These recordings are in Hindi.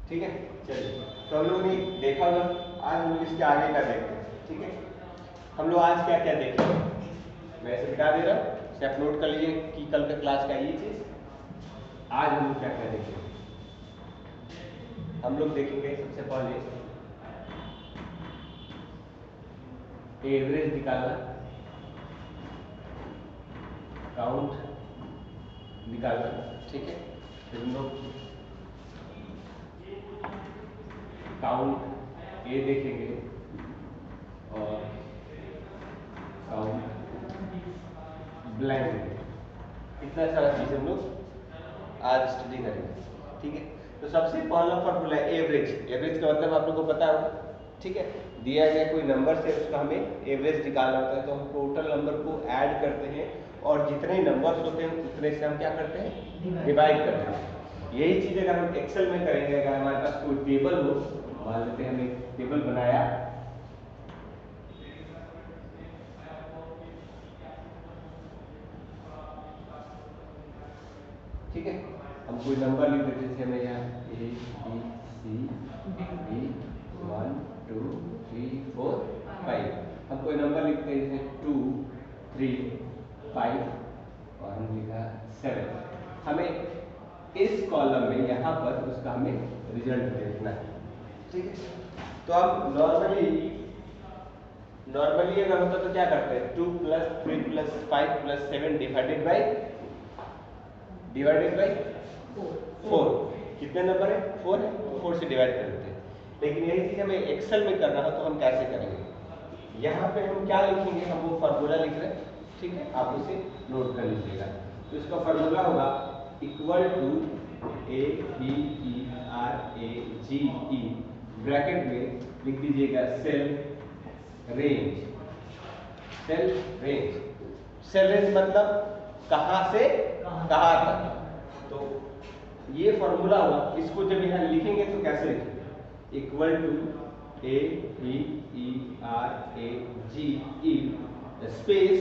ठीक है। चलिए, तो हम लोग ने देखा होगा, आज हम लोग इसके आगे का देखते हैं। ठीक है, हम लोग आज क्या क्या देखेंगे, मैं इसे मिटा दे रहा हूँ, इसे आप नोट कर लीजिए कि कल का क्लास का ये चीज। आज हम लोग क्या क्या देखेंगे, हम लोग देखेंगे सबसे पहले एवरेज निकालना, काउंट निकालना। ठीक है, फिर हम लोग काउंट ए देखेंगे और काउंट ब्लैंक, इतना सारा चीज हम लोग आज स्टडी करेंगे। ठीक है, तो सबसे पहला फॉर्मूला है एवरेज। एवरेज का मतलब आप लोगों को पता होगा। ठीक है, दिया गया कोई नंबर से उसका हमें एवरेज निकालना होता है, तो हम टोटल नंबर को ऐड करते हैं और जितने नंबर्स होते हैं उतने से हम क्या करते हैं, डिवाइड करते हैं। यही चीज अगर हम एक्सेल में करेंगे, अगर हमारे पास कोई टेबल हो, मान लेते हैं हमने टेबल बनाया, ठीक है, हम कोई नंबर लिख देते, जैसे हमें यहाँ ए बी सी डी 1 2 3 4 5, हम कोई नंबर लिखते हैं जैसे 2 3 5 और हम लिखा 7। हमें इस कॉलम में यहाँ पर उसका हमें रिजल्ट देखना है। ठीक है, तो अब नॉर्मली अगर होता तो क्या करते हैं, 2 plus 3 plus 5 plus 7 divided by 4। कितने नंबर है, 4 है, तो 4 से डिवाइड कर देते हैं। लेकिन यही चीज हमें एक्सेल में करना है, तो हम कैसे करेंगे, यहाँ पे हम क्या लिखेंगे, हम वो फार्मूला लिख रहे हैं। ठीक है, आप उसे नोट कर लीजिएगा। तो इसका फार्मूला होगा equal to A V E R A G E, bracket में लिख दीजिएगा cell range. Cell range, cell range मतलब कहां से कहां तक। तो ये फॉर्मूला होगा, इसको जब यहां लिखेंगे तो कैसे लिखेंगे, equal to A V E R A G E space,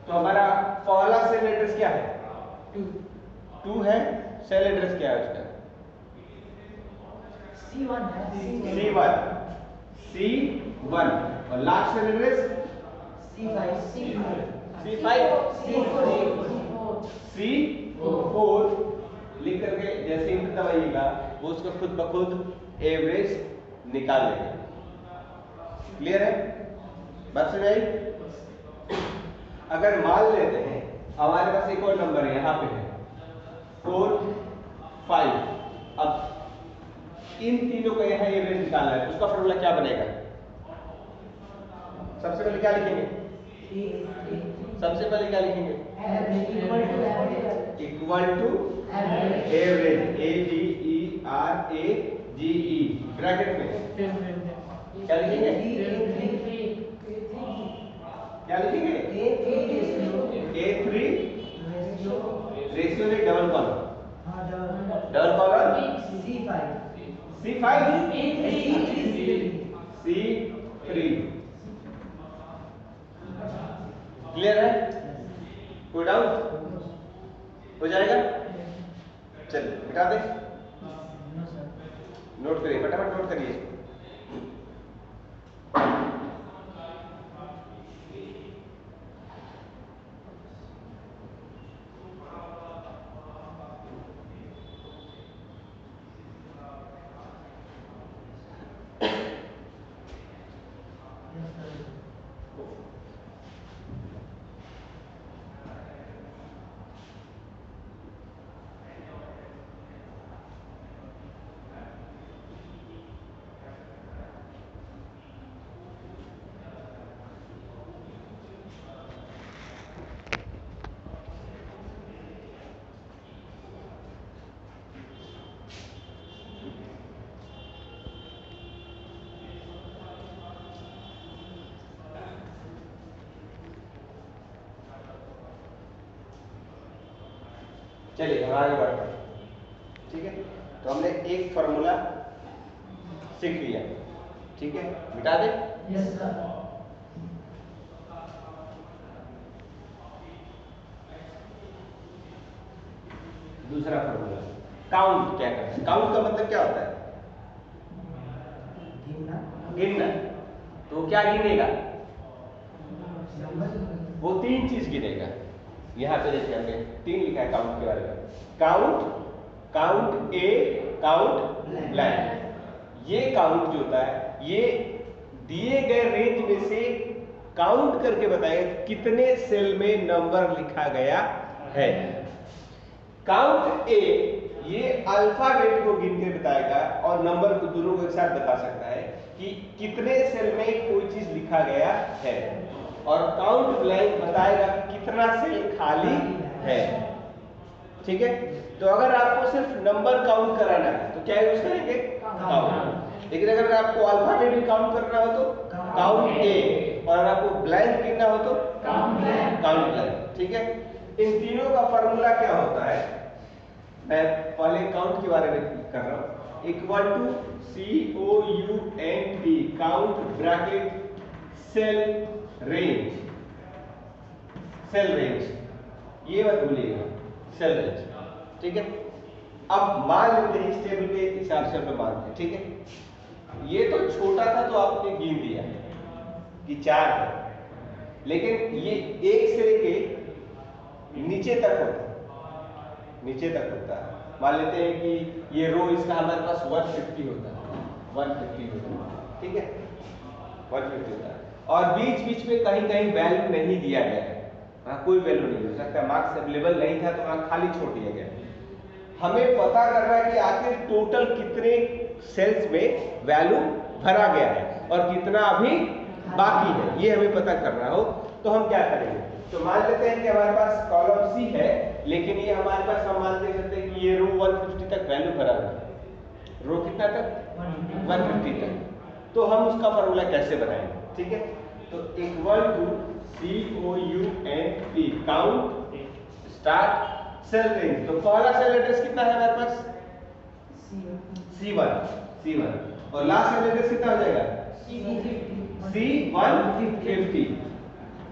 तो हमारा पहला सेल एड्रेस क्या है, 2 है। सेल एड्रेस क्या है उसका, C1 और लास्ट सेल एड्रेस C4 लिख करके जैसे इंटर दबाइएगा वो उसका खुद ब खुद एवरेज निकाल लेगा। क्लियर है, बात समझ आई। अगर मान लेते हैं हमारे पास एक और नंबर है, यहाँ पे है 4 5, अब इन तीनों का यहाँ एवरेज निकालना है, तो उसका फॉर्मूला क्या बनेगा, सबसे पहले क्या लिखेंगे, सबसे पहले क्या लिखेंगे, equal to average, A V E R A G E, bracket में क्या लिखेंगे, क्या लिखेंगे, A3 रेशियो में double column, double column C3। Clear है, कोई डाउट, हो जाएगा। चलिए मिटा दे, नोट करिए, फटाफट नोट करिए। चलिए हम आगे बढ़ते हैं। ठीक है, तो हमने एक फॉर्मूला सीख लिया। ठीक है, मिटा दे, यस सर। दूसरा फॉर्मूला काउंट क्या करता है? काउंट का मतलब क्या होता है? गिनना। तो क्या गिनेगा? वो 3 चीज गिनेगा। यहाँ पे देखिए हमने 3 लिखा है काउंट के बारे में। काउंट, काउंट ए, काउंट ब्लैंक। ये काउंट जो होता है ये दिए गए रेंज में से काउंट करके बताएगा कितने सेल में नंबर लिखा गया है। काउंट ए ये अल्फाबेट को गिन के बताएगा और नंबर को दोनों को एक साथ बता सकता है कि कितने सेल में कोई चीज लिखा गया है। और काउंट ब्लैंक बताएगा कि कितना सेल खाली है। ठीक है, तो अगर आपको सिर्फ नंबर काउंट कराना है तो क्या यूज करेंगे? काउंट। लेकिन अगर आपको अल्फाबेट भी काउंट करना हो तो काउंट ए, और अगर आपको ब्लैंक गिनना हो तो काउंट ब्लैंक। ठीक है, इन तीनों का फॉर्मूला क्या होता है? मैं पहले काउंट के बारे में कर रहा हूं। Equal to COUNT, count bracket cell range, cell range ये मत भूलिएगा, सेल रेंज। ठीक है, अब मान लेते हैं इस टेबल के हिसाब से हम मानते हैं। ठीक है, ये तो छोटा था तो आपने गिन दिया कि 4 है, लेकिन ये 1 से लेके नीचे तक होता है, नीचे तक होता है। मान लेते हैं कि ये रो इसका हमारे पास 150 होता है, 150 होता है। ठीक है, 150 होता है और बीच बीच में कहीं कहीं वैल्यू नहीं दिया गया है। हाँ, कोई वैल्यू नहीं हो सकता, मार्क्स अवेलेबल नहीं था तो वहां खाली छोड़ दिया गया। हमें पता करना है कि आखिर टोटल कितने सेल्स में वैल्यू भरा गया है और कितना अभी बाकी है, ये हमें पता करना हो तो हम क्या करेंगे? तो मान लेते हैं कि हमारे पास कॉलम सी है, लेकिन ये हमारे पास हम मान सकते हैं कि ये रो 150 तक वैल्यू भरा है। रो कितना तक? 150 तक। तो हम उसका फॉर्मूला कैसे बनाएंगे? ठीक है, तो equal to COUNT, count start cell range. तो पहला सेल एड्रेस कितना है हमारे पास? C1 और लास्ट सेल एड्रेस कितना हो जाएगा? C150।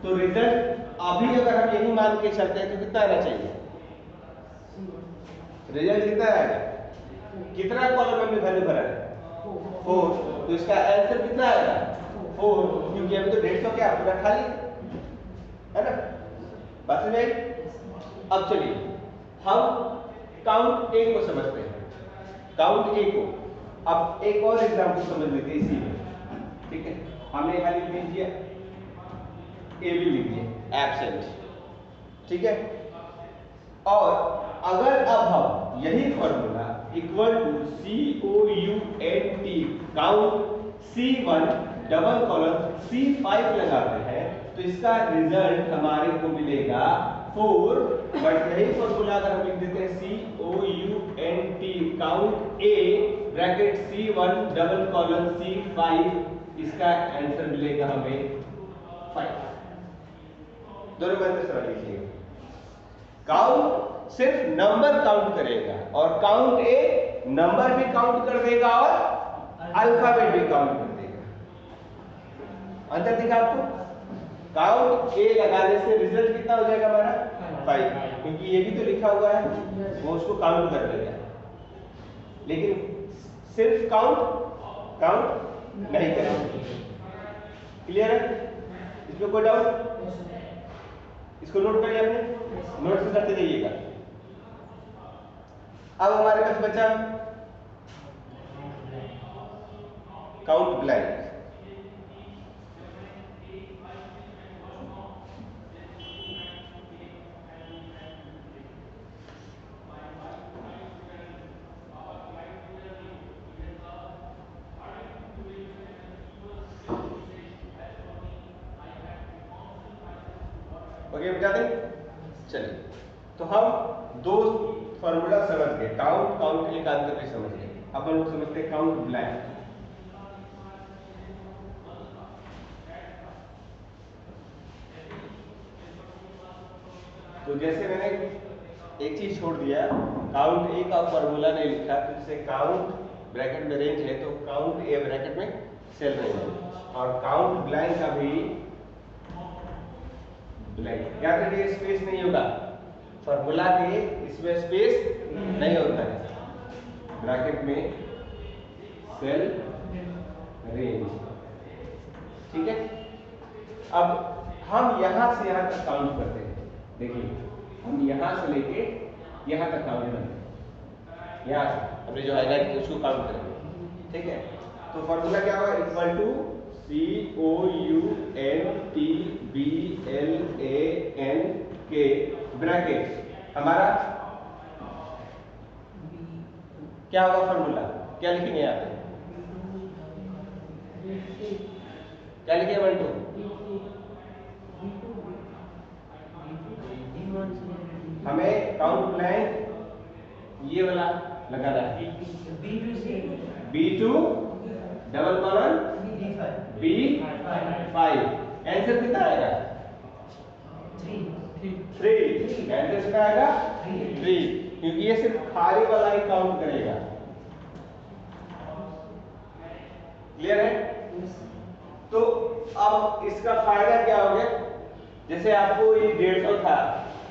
तो रिजल्ट अभी अगर हम यही मान के चलते हैं तो कितना आना चाहिए? रिजल्ट कितना आएगा? कितना कॉलम में वैल्यू भरा है? 4। तो इसका आंसर कितना आएगा? 4, क्योंकि अभी तो 150 क्या पूरा खाली है ना। बात समझ आई? अब चलिए हम काउंट ए को समझते हैं। काउंट ए को अब एक और एग्जांपल समझ लेते हैं इसी में। ठीक है, हमने खाली लिख दिया ए भी लिख दिया एब्सेंट। ठीक है, और अगर अब हम यही formula equal to COUNT, count C1 double column C5 लगाते हैं तो इसका रिजल्ट हमारे को मिलेगा 4। बट यही फॉर्मूला अगर हम लिख देते हैं COUNT, count A bracket C1 double column C5, इसका आंसर मिलेगा हमें 5। दोनों में समझ लीजिएगा, काउंट सिर्फ नंबर काउंट करेगा और काउंट ए नंबर भी काउंट कर देगा और अल्फाबेट भी काउंट कर देगा। अंतर दिखा आपको? काउंट ए लगाने से रिजल्ट कितना हो जाएगा हमारा? 5, क्योंकि ये भी तो लिखा हुआ है, वो उसको काउंट कर देगा। लेकिन सिर्फ काउंट नहीं करेगा। क्लियर है? इसमें कोई डाउट? इसको नोट करिए, आपने नोट से करते जाइएगा। अब हमारे पास बचा काउंट ब्लैंक। ओके बता दें? चलिए, तो हम दो फॉर्मूला समझ गए, काउंट ए का अंतर भी समझ गए। अब हम लोग समझते हैं काउंट ब्लैंक। तो जैसे मैंने एक चीज छोड़ दिया, काउंट ए का फॉर्मूला नहीं लिखा, तो जैसे काउंट ब्रैकेट में रेंज है तो काउंट ए ब्रैकेट में सेल रेंज है, और काउंट ब्लैंक का भी ब्लैंक। याद रखिए स्पेस नहीं होगा, फॉर्मूला के इसमें स्पेस नहीं होता है। ब्रैकेट में सेल रेंज। ठीक है, अब हम यहां से यहां तक काउंट करते हैं। देखिए हम यहां से लेके यहां तक काउंट करते हैं, यहां से हमने जो हाईलाइट किया उसको काउंट करेंगे। ठीक है, तो फॉर्मूला क्या होगा, इक्वल टू COUNTBLANK ब्रैकेट हमारा क्या होगा फॉर्मूला, क्या लिखेंगे यहाँ पे, क्या लिखे बंटू, हमें काउंट ब्लैंक ये वाला लगाना है, B2 double colon B5। Answer कितना आएगा, 3। आंसर कितना आएगा, 3, क्योंकि ये सिर्फ खाली वाला ही काउंट करेगा। क्लियर है। तो अब इसका फायदा क्या हो गया, जैसे आपको ये 150 था,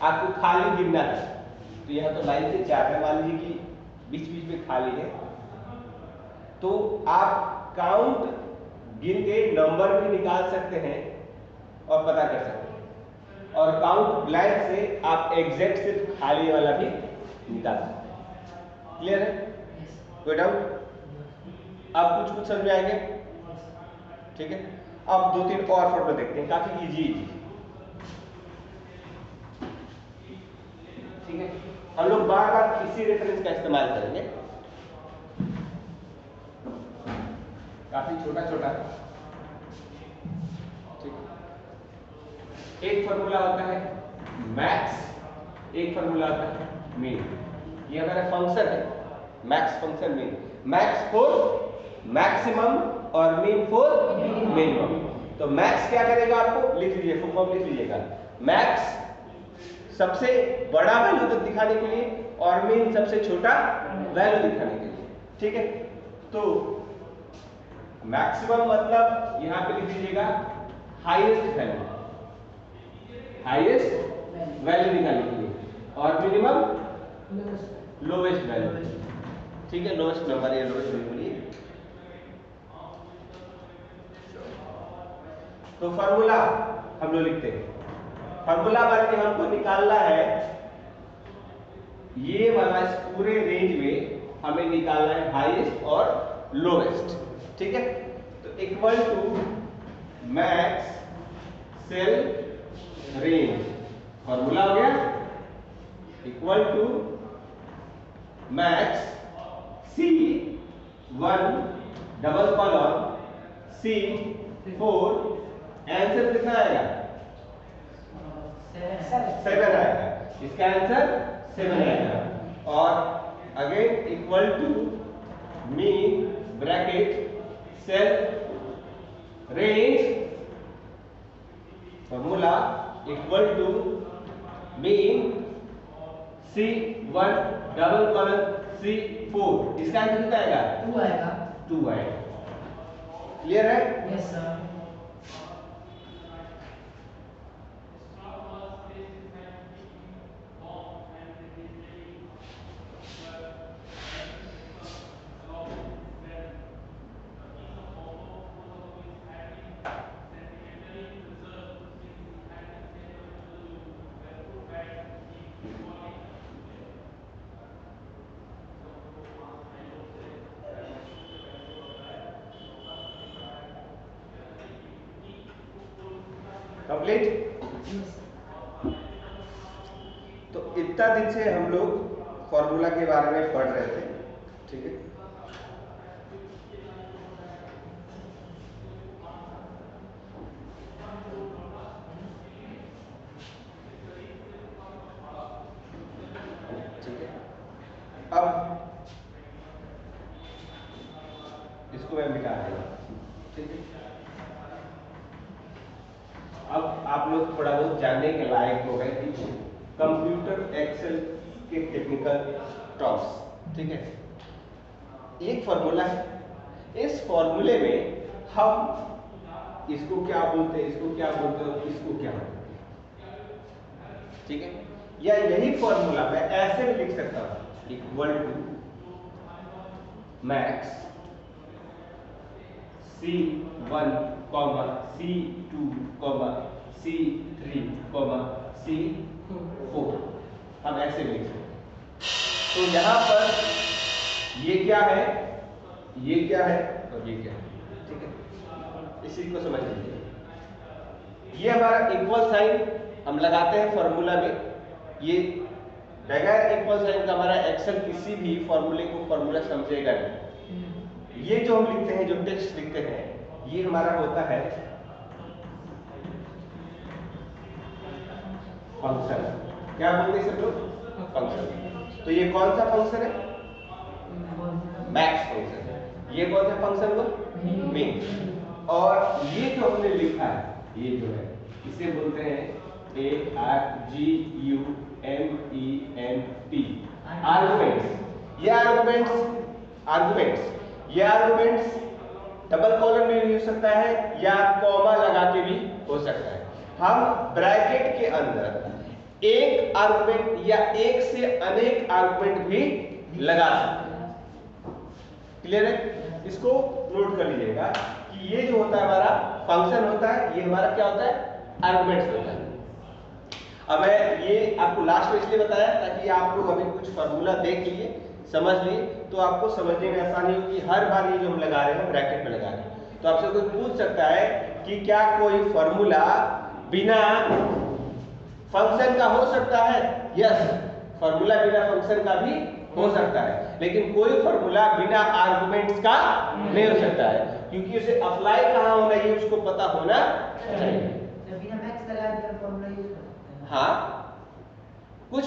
आपको खाली गिनना है, तो यहाँ तो लाइन से 4 है, मान लीजिए कि बीच बीच में खाली है, तो आप काउंट गिन के नंबर भी निकाल सकते हैं और पता कर सकते हैं, और काउंट ब्लैंक से आप एग्जैक्ट सिर्फ खाली वाला भी निकाल सकते हैं। क्लियर है, कोई डाउट, अब कुछ समझ में आएंगे। ठीक है, अब 2-3 और फॉर्मूला देखते हैं, काफी इजी। ठीक है, हम लोग बार बार इसी रेफरेंस का इस्तेमाल करेंगे, काफी छोटा छोटा। ठीक, एक फॉर्मूला होता है मैक्स, एक फॉर्मूला होता है मीन। ये हमारा फंक्शन है, max function mean, max for maximum और मीन फॉर मिनिमम। तो मैक्स क्या करेगा, आपको लिख लीजिए, फुल फॉर्म लिख लीजिएगा, मैक्स सबसे बड़ा वैल्यू तक दिखाने के लिए और मीन सबसे छोटा वैल्यू दिखाने के लिए। ठीक है, तो मैक्सिमम मतलब यहां पे लिख लीजिएगा हाईएस्ट वैल्यू, हाईएस्ट वैल्यू निकालने के लिए, और मिनिमम लोवेस्ट वैल्यू। ठीक है, लोवेस्ट नंबर या लोवेस्ट वैल्यू बोलिए। तो फॉर्मूला हम लोग लिखते हैं, फॉर्मूला मान के हमको निकालना है, ये वाला इस पूरे रेंज में हमें निकालना है हाईएस्ट और लोवेस्ट। ठीक है, तो equal to max cell range, formula हो गया equal to max C1 double colon C4, answer कितना आएगा, 7 आएगा, इसका आंसर 7 आएगा। और again equal to mean bracket cell range, formula equal to mean C1 double colon C4, इसका आंसर कितना आएगा, 2 आएगा, 2 आएगा। क्लियर है, यस सर। कंप्लीट। तो इतना दिन से हम लोग फॉर्मूला के बारे में पढ़ रहे थे। ठीक है, ठीक है, अब इसको मैं मिटा दूंगा। ठीक है, अब आप लोग थोड़ा बहुत जानने के लायक हो गए कि कंप्यूटर एक्सेल के टेक्निकल टर्म्स। ठीक है, एक फॉर्मूला है, इस फॉर्मूले में हम इसको क्या बोलते हैं, इसको क्या बोलते हैं, इसको क्या बोलते हैं। ठीक है, या यही फॉर्मूला मैं ऐसे भी लिख सकता हूं, equal to max C1, C2, C3, C4 हम ऐसे लिख सकते हैं। तो यहां पर ये क्या है, ये क्या है और ये क्या है, ठीक है, इसी को समझ लीजिए। ये हमारा इक्वल साइन हम लगाते हैं फॉर्मूला में। ये बगैर इक्वल साइन का हमारा एक्सेल किसी भी फॉर्मूले को फॉर्मूला समझेगा नहीं। ये जो हम लिखते हैं, जो टेक्स्ट लिखते हैं, ये हमारा होता है फंक्शन। क्या बोलते हैं सब लोग? फंक्शन। तो ये कौन सा फंक्शन है? मैक्स फंक्शन है। ये कौन सा फंक्शन हुआ? मीन। और ये जो हमने लिखा है, ये जो है, इसे बोलते हैं ARGUMENT, आर्गुमेंट्स। ये आर्गुमेंट्स डबल कॉलन में भी हो सकता है या कॉमा लगा के भी हो सकता है। हम ब्रैकेट के अंदर एक आर्गुमेंट या एक से अनेक आर्गुमेंट भी लगा सकते हैं। क्लियर है? इसको नोट कर लीजिएगा कि ये जो होता है हमारा फंक्शन होता है, ये हमारा क्या होता है? आर्गुमेंट्स होता है। अब मैं ये आपको लास्ट में इसलिए बताया ताकि आप लोग अभी कुछ फॉर्मूला देख लिए, समझ लिए, तो आपको समझने में आसानी होगी। हर बार ये जो हम लगा रहे हैं ब्रैकेट में लगा रहे हैं। तो आपसे कोई पूछ सकता है कि क्या कोई फॉर्मूला बिना फंक्शन का हो सकता है? यस, फॉर्मूला बिना फंक्शन का भी हो सकता है, लेकिन कोई फॉर्मूला बिना आर्गुमेंट्स का नहीं हो सकता है, क्योंकि उसे अप्लाई कहां होना ये उसको पता होना चाहिए। हाँ, कुछ